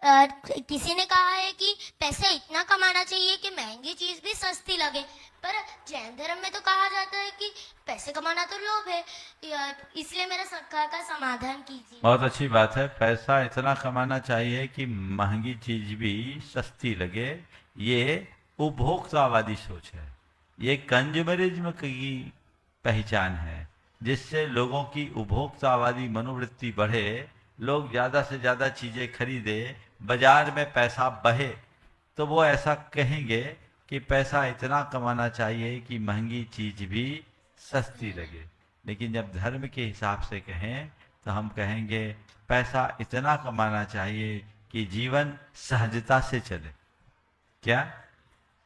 किसी ने कहा है कि पैसा इतना कमाना चाहिए कि महंगी चीज भी सस्ती लगे, पर जैन धर्म में तो कहा जाता है कि पैसे कमाना तो लोभ है। इसलिए मेरा सरकार का समाधान कीजिए। बहुत अच्छी बात है। पैसा इतना कमाना चाहिए कि महंगी चीज भी सस्ती लगे। ये उपभोक्तावादी सोच है। ये कंज्यूमरिज्म की पहचान है, जिससे लोगों की उपभोक्तावादी मनोवृत्ति बढ़े, लोग ज्यादा से ज्यादा चीजें खरीदे, बाजार में पैसा बहे। तो वो ऐसा कहेंगे कि पैसा इतना कमाना चाहिए कि महंगी चीज भी सस्ती लगे। लेकिन जब धर्म के हिसाब से कहें तो हम कहेंगे पैसा इतना कमाना चाहिए कि जीवन सहजता से चले। क्या?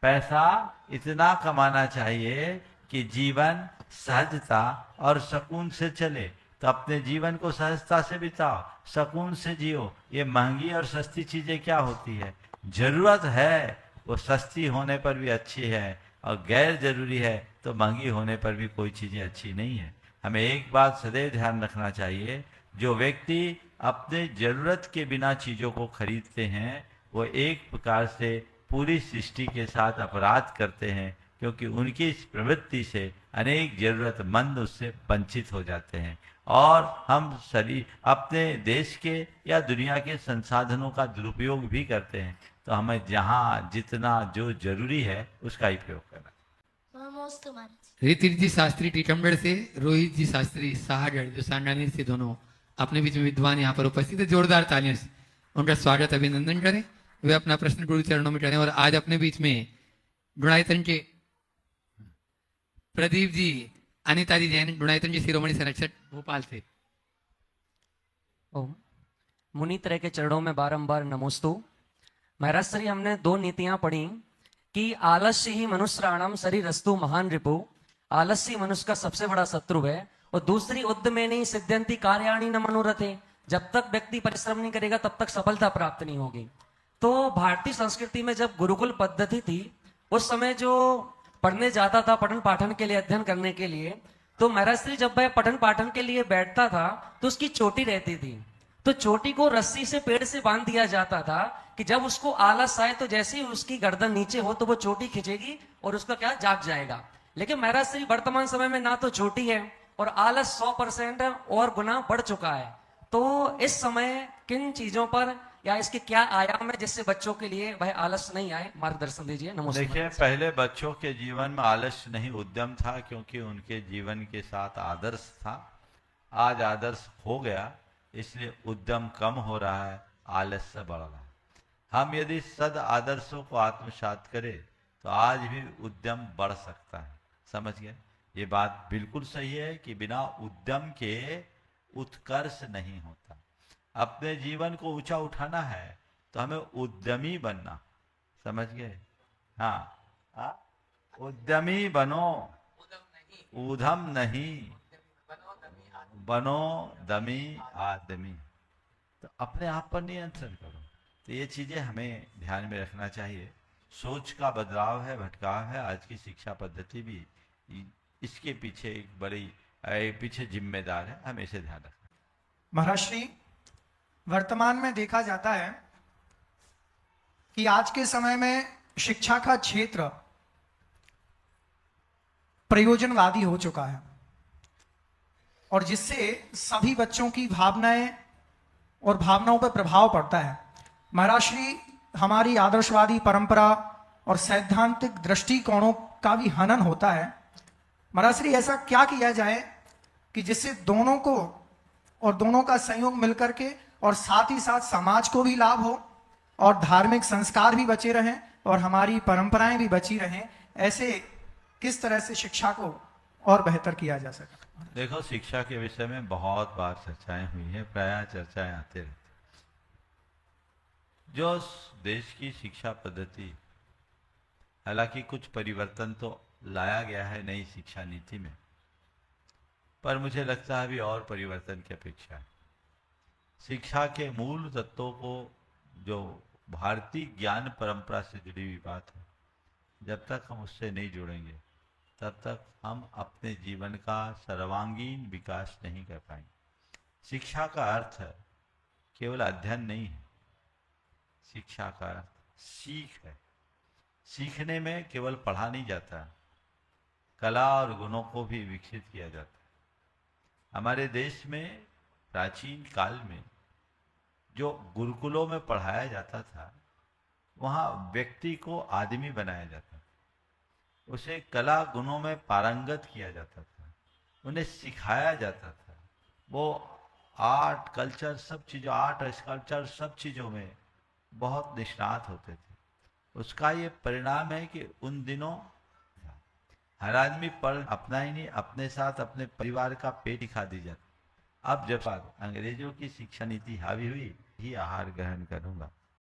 पैसा इतना कमाना चाहिए कि जीवन सहजता और सुकून से चले। तो अपने जीवन को सहजता से बिताओ, सुकून से जियो। ये महंगी और सस्ती चीजें क्या होती है? जरूरत है वो सस्ती होने पर भी अच्छी है, और गैर जरूरी है तो महंगी होने पर भी कोई चीजें अच्छी नहीं है। हमें एक बात सदैव ध्यान रखना चाहिए, जो व्यक्ति अपने जरूरत के बिना चीजों को खरीदते हैं वो एक प्रकार से पूरी सृष्टि के साथ अपराध करते हैं, क्योंकि उनकी इस प्रवृत्ति से अनेक जरूरतमंद उससे वंचित हो जाते हैं। और हम सभी अपने देश के या दुनिया के संसाधनों का दुरुपयोग भी करते हैं। तो हमें जहाँ जितना जो जरूरी है उसका ही प्रयोग करना। नमोस्तु महाराज। रीतिज जी शास्त्री टीकमगढ़ से, रोहित जी शास्त्री साहगढ़ जो सांडानीर से, दोनों अपने बीच में विद्वान यहाँ पर उपस्थित है। जोरदार तालियों से उनका स्वागत अभिनंदन करें। वे अपना प्रश्न गुरु चरणों में करें। और आज अपने बीच में गुणायतन के प्रदीप जी, अनिता जी जैन, गुणायतन जी शिरोमणि संरक्षक भोपाल से। ओम। मुनि तरह के चरणों में बारंबार नमोस्तु। महाराज श्री, हमने दो नीतियां पढ़ी कि आलस्य ही मनुष्याणाम शरीरस्तु महान रिपु। आलस्य मनुष्य का सबसे बड़ा शत्रु है। और दूसरी, उद्यमे नहीं सिद्ध्यंति कार्याणि न मनोरथे। जब तक व्यक्ति परिश्रम नहीं करेगा तब तक सफलता प्राप्त नहीं होगी। तो भारतीय संस्कृति में जब गुरुकुल पद्धति थी, उस समय जो पढ़ने जाता था पठन पाठन के लिए, अध्ययन करने के लिए, तो महाराज श्री जब वह पठन पाठन के लिए बैठता था तो उसकी चोटी रहती थी। तो चोटी को रस्सी से, पेड़ से बांध दिया जाता था कि जब उसको आलस आए तो जैसे ही उसकी गर्दन नीचे हो तो वो चोटी खींचेगी और उसका क्या, जाग जाएगा। लेकिन महाराज श्री वर्तमान समय में ना तो चोटी है और आलस 100% और गुना बढ़ चुका है। तो इस समय किन चीजों पर या इसके क्या आयाम है जिससे बच्चों के लिए वह आलस नहीं आए, मार्गदर्शन दीजिए। नमस्कार। देखिए, पहले बच्चों के जीवन में आलस्य नहीं उद्यम था, क्योंकि उनके जीवन के साथ आदर्श था। आज आदर्श हो गया, इसलिए उद्यम कम हो रहा है, आलस्य बढ़ रहा है। हम यदि सद आदर्शों को आत्मसात करें तो आज भी उद्यम बढ़ सकता है। समझ गए? ये बात बिल्कुल सही है कि बिना उद्यम के उत्कर्ष नहीं होता। अपने जीवन को ऊंचा उठाना है तो हमें उद्यमी बनना। समझ गए? हाँ, उद्यमी बनो, ऊधम नहीं, बनो दमी आदमी। तो अपने आप पर नियंत्रण करो। तो ये चीजें हमें ध्यान में रखना चाहिए। सोच का बदलाव है, भटकाव है। आज की शिक्षा पद्धति भी इसके पीछे एक बड़ी पीछे जिम्मेदार है। हमें इसे ध्यान रखना। महाराज श्री, वर्तमान में देखा जाता है कि आज के समय में शिक्षा का क्षेत्र प्रयोजनवादी हो चुका है, और जिससे सभी बच्चों की भावनाएं और भावनाओं पर प्रभाव पड़ता है। महाराज श्री, हमारी आदर्शवादी परंपरा और सैद्धांतिक दृष्टिकोणों का भी हनन होता है। महाराज श्री, ऐसा क्या किया जाए कि जिससे दोनों को और दोनों का संयोग मिलकर के और साथ ही साथ समाज को भी लाभ हो और धार्मिक संस्कार भी बचे रहें और हमारी परंपराएं भी बची रहें? ऐसे किस तरह से शिक्षा को और बेहतर किया जा सके? देखो, शिक्षा के विषय में बहुत बार चर्चाएं हुई हैं, प्रायः चर्चाएं आते रहती। जो देश की शिक्षा पद्धति, हालांकि कुछ परिवर्तन तो लाया गया है नई शिक्षा नीति में, पर मुझे लगता है अभी और परिवर्तन की अपेक्षा है। शिक्षा के मूल तत्वों को, जो भारतीय ज्ञान परंपरा से जुड़ी हुई बात है, जब तक हम उससे नहीं जुड़ेंगे तब तक हम अपने जीवन का सर्वांगीण विकास नहीं कर पाएंगे। शिक्षा का अर्थ केवल अध्ययन नहीं है। शिक्षा का अर्थ सीख है। सीखने में केवल पढ़ा नहीं जाता, कला और गुणों को भी विकसित किया जाता है। हमारे देश में प्राचीन काल में जो गुरुकुलों में पढ़ाया जाता था, वहाँ व्यक्ति को आदमी बनाया जाता था, उसे कला गुणों में पारंगत किया जाता था, उन्हें सिखाया जाता था। वो आर्ट कल्चर सब चीज़ों, आर्ट स्कल्पचर सब चीज़ों में बहुत निष्णात होते थे। उसका ये परिणाम है कि उन दिनों हर आदमी पढ़ अपना ही नहीं, अपने साथ अपने परिवार का पेट दिखा दी जाता। अब जब अंग्रेजों की शिक्षा नीति हावी हुई, ही आहार ग्रहण करूंगा।